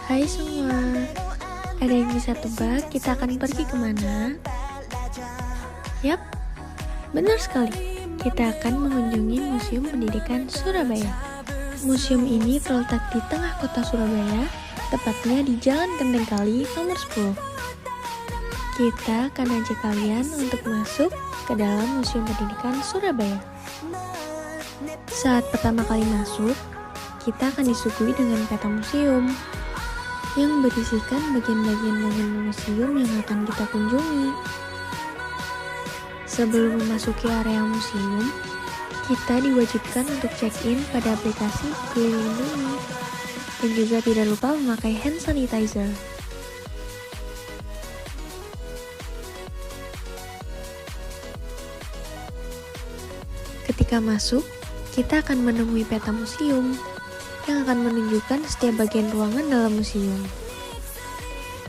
Hai semua, ada yang bisa tebak kita akan pergi kemana? Yap, benar sekali. Kita akan mengunjungi Museum Pendidikan Surabaya. Museum ini terletak di tengah kota Surabaya, tepatnya di Jalan Genteng Kali nomor 10. Kita akan ajak kalian untuk masuk ke dalam Museum Pendidikan Surabaya. Saat pertama kali masuk, kita akan disuguhi dengan peta museum yang berisikan bagian-bagian bangunan museum yang akan kita kunjungi. Sebelum memasuki area museum, kita diwajibkan untuk check-in pada aplikasi Peduli Lindungi dan juga tidak lupa memakai hand sanitizer. Ketika masuk, kita akan menemui peta museum yang akan menunjukkan setiap bagian ruangan dalam museum.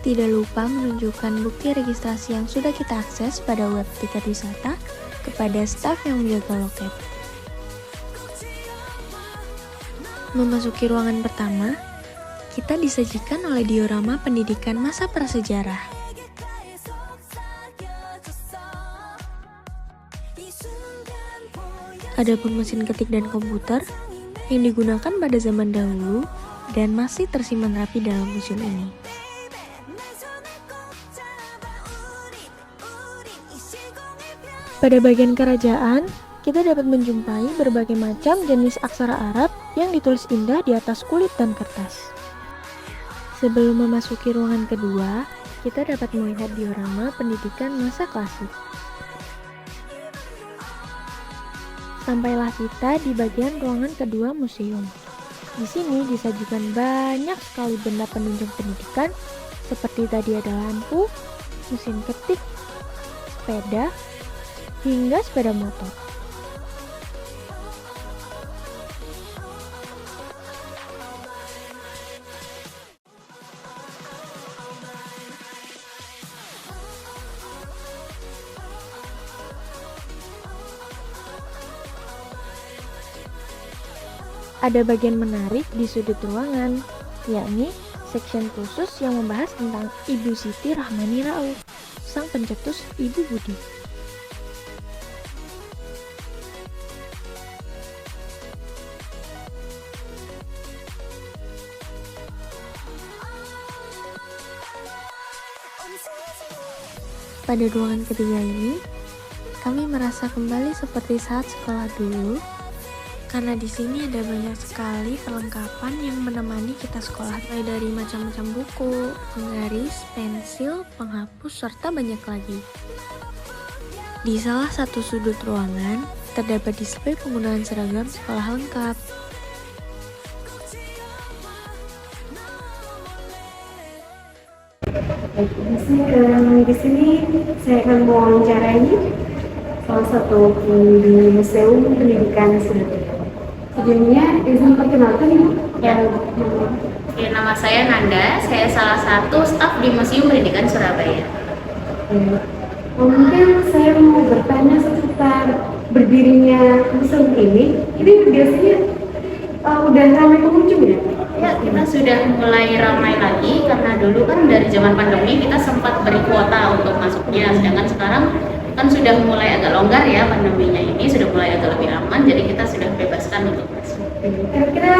Tidak lupa menunjukkan bukti registrasi yang sudah kita akses pada web tiket wisata kepada staf yang menjaga loket. Memasuki ruangan pertama, kita disajikan oleh diorama pendidikan masa prasejarah. Adapun mesin ketik dan komputer yang digunakan pada zaman dahulu dan masih tersimpan rapi dalam museum ini. Pada bagian kerajaan, kita dapat menjumpai berbagai macam jenis aksara Arab yang ditulis indah di atas kulit dan kertas. Sebelum memasuki ruangan kedua, kita dapat melihat diorama pendidikan masa klasik. Sampailah kita di bagian ruangan kedua museum. Di sini disajikan banyak sekali benda penunjang pendidikan, seperti tadi ada lampu, mesin ketik, sepeda, hingga sepeda motor. Ada bagian menarik di sudut ruangan, yakni section khusus yang membahas tentang Ibu Siti Rahmani Rauf, sang pencetus Ibu Budi. Pada ruangan ketiga ini, kami merasa kembali seperti saat sekolah dulu, karena di sini ada banyak sekali perlengkapan yang menemani kita sekolah, mulai dari macam-macam buku, penggaris, pensil, penghapus, serta banyak lagi. Di salah satu sudut ruangan, terdapat display penggunaan seragam sekolah lengkap. Di sini saya akan mewawancarai salah satu pengunjung Museum Pendidikan Surabaya. Sebelumnya, izin perkenalkan Ibu. Ya, nama saya Nanda, saya salah satu staf di Museum Pendidikan Surabaya. Mungkin saya mau bertanya seputar berdirinya museum ini. Ini biasanya udah ramai pengunjung ya? Ya, kita sudah mulai ramai lagi karena dulu kan dari zaman pandemi kita sempat beri kuota untuk masuknya, sedangkan sekarang kan sudah mulai agak longgar ya pandeminya ini, sudah mulai agak lebih aman, jadi kita sudah bebaskan untuk masuk. Kira-kira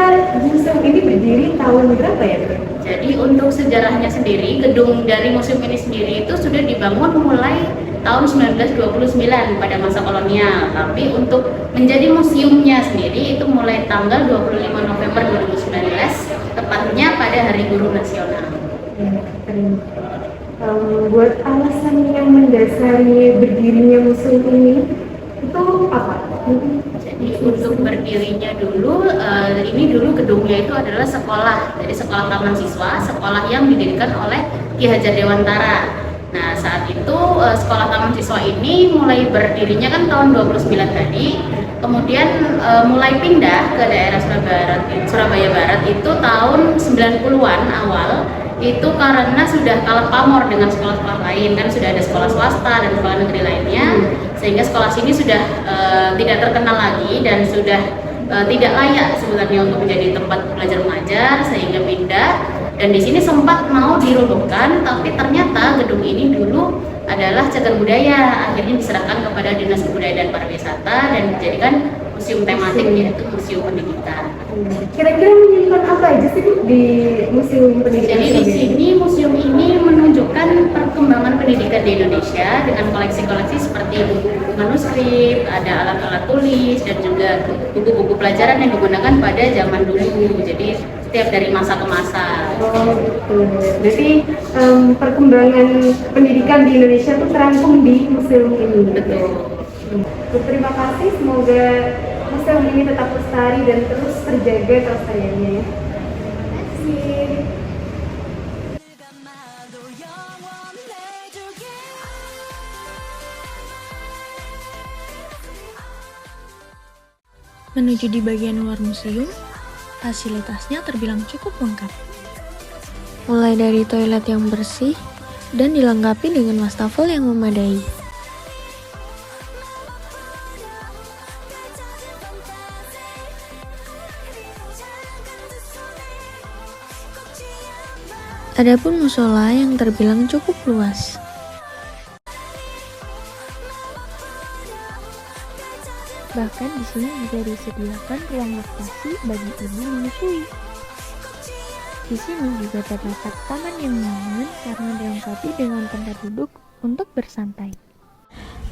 museum ini berdiri tahun berapa ya? Jadi untuk sejarahnya sendiri, gedung dari museum ini sendiri itu sudah dibangun mulai tahun 1929 pada masa kolonial, tapi untuk menjadi museumnya sendiri itu mulai tanggal 25 November 2019, tepatnya pada Hari Guru Nasional. Buat alasan yang mendasari berdirinya museum ini itu apa? Jadi untuk berdirinya dulu, ini dulu gedungnya itu adalah sekolah, jadi sekolah taman siswa, sekolah yang didirikan oleh Ki Hajar Dewantara. Nah, saat itu sekolah taman siswa ini mulai berdirinya kan tahun 29 tadi, kemudian mulai pindah ke daerah Surabaya Barat itu tahun 90-an awal, itu karena sudah kalah pamor dengan sekolah-sekolah lain, kan sudah ada sekolah swasta dan sekolah negeri lainnya, sehingga sekolah sini sudah tidak terkenal lagi dan sudah tidak layak sebenarnya untuk menjadi tempat belajar mengajar, sehingga pindah Dan di sini sempat mau diruntuhkan, tapi ternyata gedung ini dulu adalah cagar budaya, akhirnya diserahkan kepada Dinas Kebudayaan dan Pariwisata dan dijadikan museum tematik, yaitu Museum Pendidikan. Kira-kira menyimpan apa aja sih di Museum Pendidikan? Jadi di sini museum ini menunjukkan perkembangan pendidikan di Indonesia dengan koleksi-koleksi seperti buku-buku manuskrip, ada alat-alat tulis dan juga buku-buku pelajaran yang digunakan pada zaman dulu. Jadi setiap dari masa ke masa. Oh, gitu. Jadi perkembangan pendidikan di Indonesia itu terangkum di museum ini. Betul. Terima kasih, semoga museum ini tetap lestari dan terus terjaga kelestariannya. Terima kasih. Menuju di bagian luar museum, fasilitasnya terbilang cukup lengkap. Mulai dari toilet yang bersih dan dilengkapi dengan wastafel yang memadai. Adapun musola yang terbilang cukup luas. Bahkan di sini juga disediakan ruang laktasi bagi ibu menyusui. Di sini juga terdapat taman yang nyaman karena dilengkapi dengan tempat duduk untuk bersantai.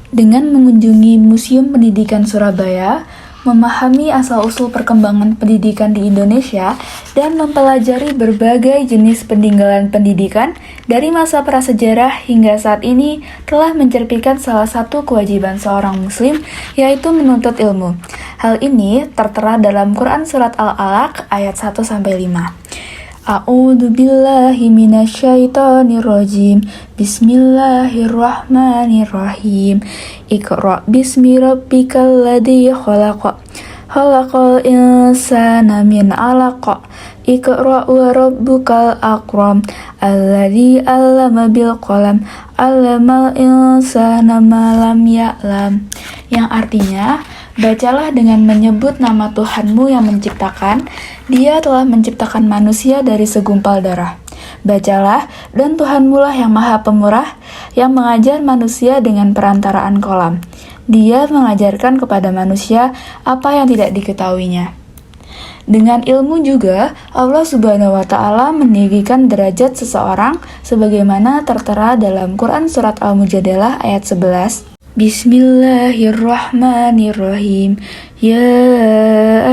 Dengan mengunjungi Museum Pendidikan Surabaya, memahami asal-usul perkembangan pendidikan di Indonesia, dan mempelajari berbagai jenis peninggalan pendidikan dari masa prasejarah hingga saat ini telah mencerminkan salah satu kewajiban seorang muslim, yaitu menuntut ilmu. Hal ini tertera dalam Quran Surat Al-Alaq ayat 1-5. A'udzu billahi minasyaitonir rajim. Bismillahirrahmanirrahim. Iqra bismi rabbikal ladzi khalaq. Khalaqal insana min 'alaq. Iqra wa rabbukal akram. Alladzi 'allama bil qalam. 'Allamal insana ma lam ya'lam. Yang artinya, bacalah dengan menyebut nama Tuhanmu yang menciptakan. Dia telah menciptakan manusia dari segumpal darah. Bacalah, dan Tuhanmulah yang maha pemurah, yang mengajar manusia dengan perantaraan kolam. Dia mengajarkan kepada manusia apa yang tidak diketahuinya. Dengan ilmu juga, Allah Subhanahu wa Ta'ala meninggikan derajat seseorang sebagaimana tertera dalam Quran Surat Al-Mujadalah ayat 11. Bismillahirrahmanirrahim. Ya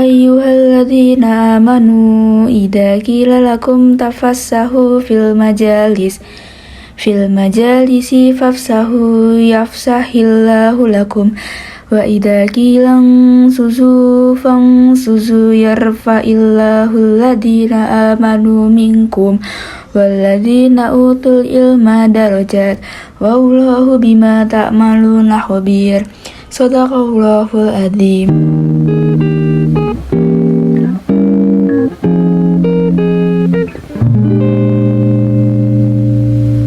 ayyuhalladzina amanu idza qila lakum tafassahu fil majalisi fafsahu yafsahillahu lakum wa idza qila suzu fansuzu yarfa'illahu alladzina amanu minkum walladzina utul ilma darajat wallahu bima ta'maluna khabir. Shadaqallahul adzim.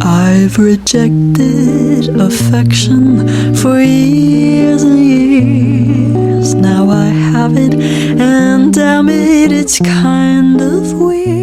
I've rejected affection for years and years. Now I have it, and damn it, it's kind of weird.